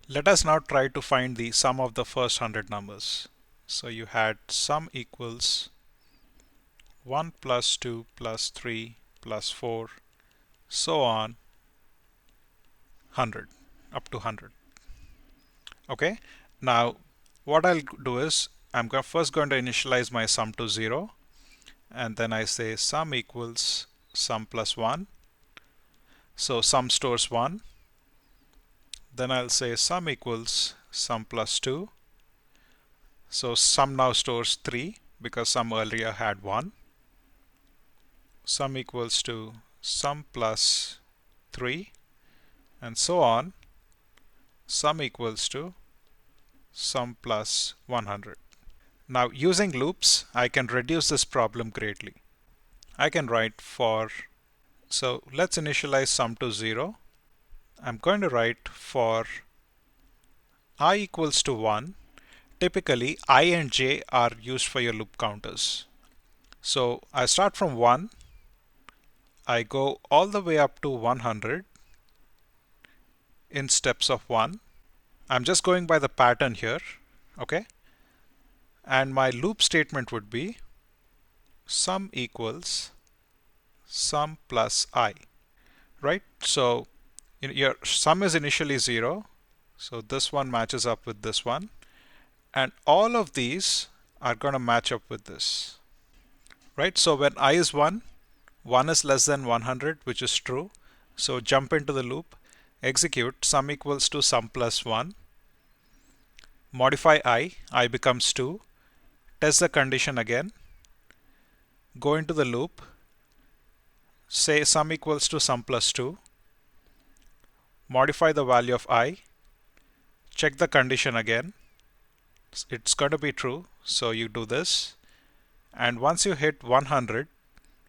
Let us now try to find the sum of the first 100 numbers. So you had sum equals 1 plus 2 plus 3 plus 4, so on, 100, up to 100. Okay, now what I'll do is first going to initialize my sum to 0, and then I say sum equals sum plus 1. So sum stores 1. Then I'll say sum equals sum plus 2. So sum now stores 3 because sum earlier had 1. Sum equals to sum plus 3, and so on. Sum equals to sum plus 100. Now using loops, I can reduce this problem greatly. I can write so let's initialize sum to 0. I'm going to write for I equals to 1. Typically, I and j are used for your loop counters. So I start from 1, I go all the way up to 100 in steps of 1. I'm just going by the pattern here, okay? And my loop statement would be sum equals sum plus I, right? So your sum is initially 0, so this one matches up with this one, and all of these are going to match up with this, right? So when I is 1, 1 is less than 100, which is true. So jump into the loop, execute sum equals to sum plus 1, modify I becomes 2, test the condition again, go into the loop, say sum equals to sum plus 2, modify the value of I, check the condition again, it's going to be true, so you do this, and once you hit 100,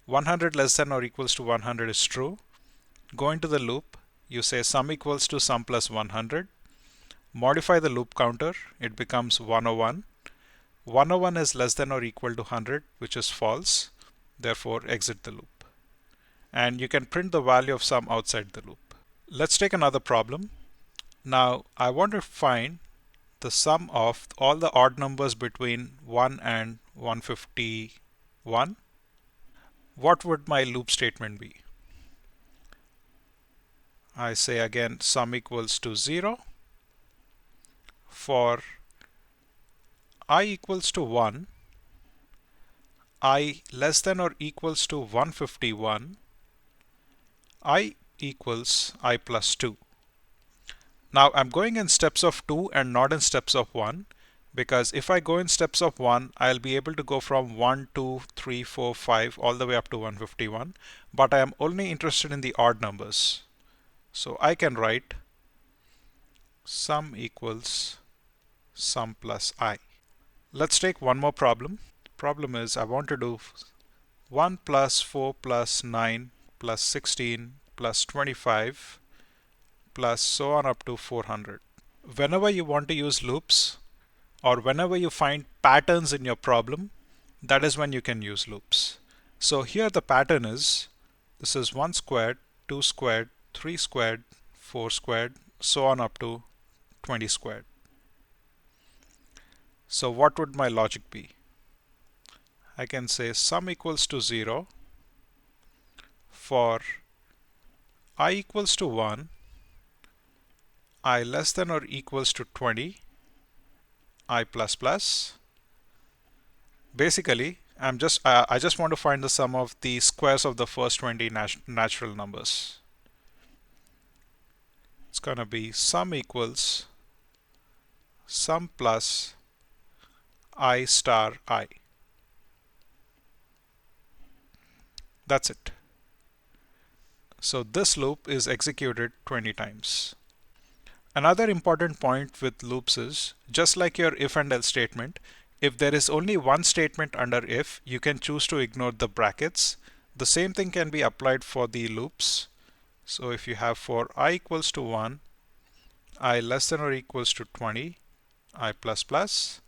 100 less than or equals to 100 is true, go into the loop, you say sum equals to sum plus 100, modify the loop counter, it becomes 101. 101 is less than or equal to 100, which is false, therefore exit the loop. And you can print the value of sum outside the loop. Let's take another problem. Now I want to find the sum of all the odd numbers between 1 and 151. What would my loop statement be? I say again sum equals to 0 for I equals to 1, I less than or equals to 151, I equals I plus 2. Now I'm going in steps of 2 and not in steps of 1, because if I go in steps of 1, I'll be able to go from 1, 2, 3, 4, 5 all the way up to 151, but I am only interested in the odd numbers. So I can write sum equals sum plus I. Let's take one more problem. Problem is I want to do 1 plus 4 plus 9 plus 16 plus 25 plus so on up to 400. Whenever you want to use loops or whenever you find patterns in your problem, that is when you can use loops. So here the pattern is, this is 1 squared, 2 squared, 3 squared, 4 squared, so on up to 20 squared. So what would my logic be? I can say sum equals to 0 for I equals to 1, I less than or equals to 20, I plus plus. Basically, I just want to find the sum of the squares of the first 20 natural numbers. It's going to be sum equals sum plus I star I. That's it. So this loop is executed 20 times. Another important point with loops is, just like your if and else statement, if there is only one statement under if, you can choose to ignore the brackets. The same thing can be applied for the loops. So if you have for I equals to 1, I less than or equals to 20, I plus plus,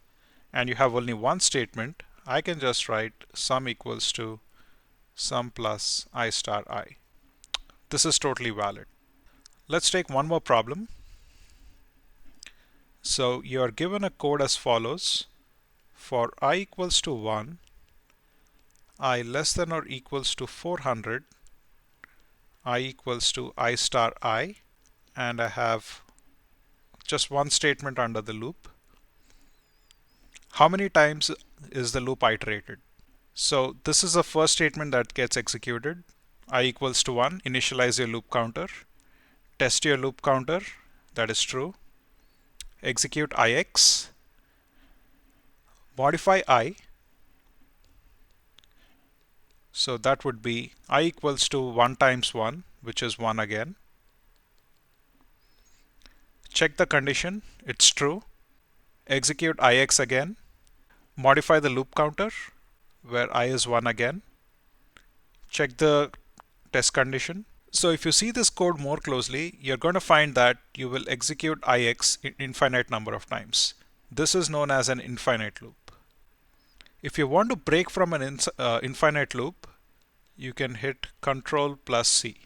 and you have only one statement, I can just write sum equals to sum plus I star I. This is totally valid. Let's take one more problem. So you're given a code as follows. For I equals to 1, I less than or equals to 400, I equals to I star I, and I have just one statement under the loop. How many times is the loop iterated? So this is the first statement that gets executed. I equals to 1, initialize your loop counter, test your loop counter, that is true, execute ix, modify I, so that would be I equals to 1 times 1, which is 1 again. Check the condition, it's true, execute ix again, modify the loop counter, where I is 1 again, check the test condition. So if you see this code more closely, you're going to find that you will execute ix in infinite number of times. This is known as an infinite loop. If you want to break from an infinite loop, you can hit Ctrl plus C.